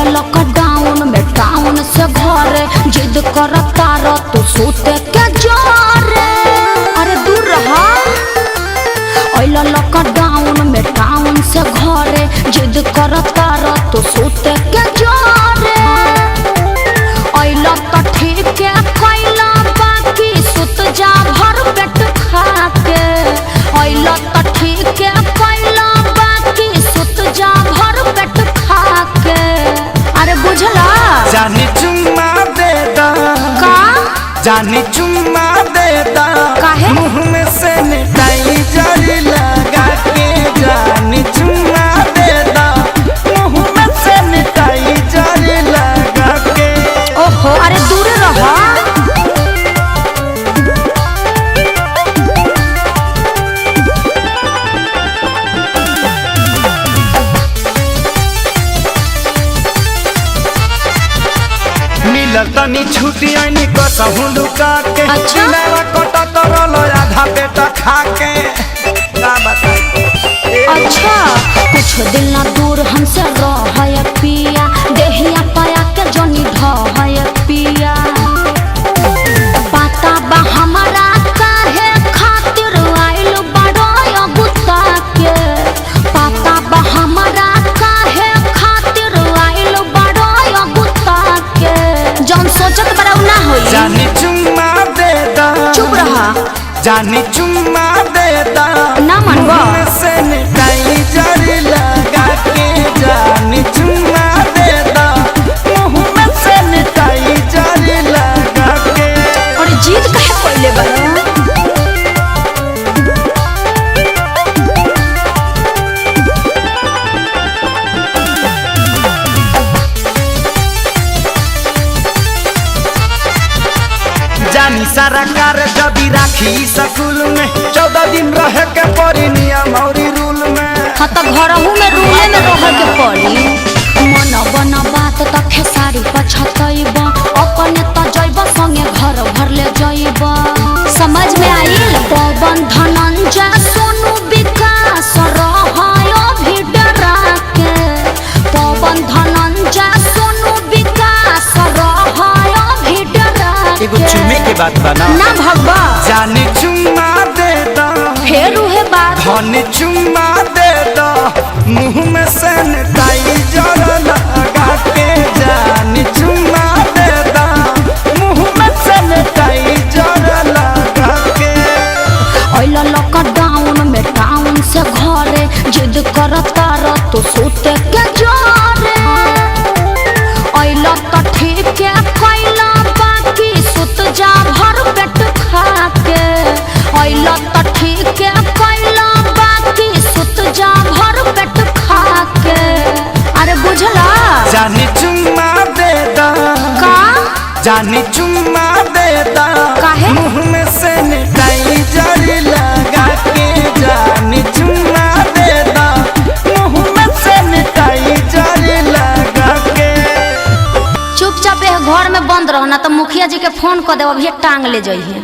Lockdown में town से घरे जिद करता रह तू सोते के जोरे। अरे दूर रहा। लॉकडाउन में टाउन से घरे जिद करता रह तू सोते के जोरे। तो ठीक है कैला बाकी सुत जा भर पेट खा के। तो ठीक है कैला बाकी सुत जा भर पेट खा के। अरे बुझला जानी चुम्मा दे दा का जानी चुम्मा दे दा काहे मुँह में सैनिटाइजर लगा के। जानी चुम्मा दे दा मुँह में सैनिटाइजर लगा के। ओहो अरे दूर रहा। मिलल तनी छुट्टी आनी कसहु लुका के। अच्छा कटा करल आधा पेटा खा के। का बताई अच्छा कुछ दिन ना दूर हमसे रह पिया। देहिया पाया के जनी ढह पिया। पता बा हमारा काहे खातिर आइल बड़ो गुत्ता के। पता बा हमारा काहे खातिर आइल बड़ो गुत्ता के। जौन सोचत बड़ा ना होई। जानी चुम्मा दे दा चुप रहा। जानी चुम्मा दे दा ना मनवा सैनिटाइजर लगा के। जानी चुम्मा दे दा मुँह में सैनिटाइजर लगा के। और जीत कहे पहले बड़ा। जानी सारा कार जब राखी स्कूल में 14 दिन रह के पड़ी नियम और रूल में। हाँ तो घरहू में रूले में रह के पड़ी। मन बना बात तो खेसारी पछतैब। अपने तो जैब संगे घर भर ले जैब। समझ में आइल। पवन धनंजय सोनू विकास रहायो भी डरा के। पवन धनंजय सोनू विकास रहायो भी डरा एगो चुम्मे के बात बना ना भगवा। जानी चुम्मा दे दा फेर उहे बात। धनी चुम्मा दे दा मुँह में सैनिटाइजर लगा के। जानी चुम्मा दे दा मुँह में सैनिटाइजर लगा के। लॉकडाउन में टाउन से घरे जिद करता रह तू सोते के जोरे। तो ठीक है कैला बाकी सुत जा भर पेट खा के। तो ठीक है कैला बाकी सुत जा भर पेट खा के। अरे बुझला जानी चुम्मा दे दा का जानी चुम्मा दे दा काहे मुँह में सैनिटाइजर लगा के। जानी चुम्मा दे दा मुँह में सैनिटाइजर लगा के। चुपचाप घर में बंद रहो ना तो मुखिया जी के फोन कर दे अभी टांग ले जाइए।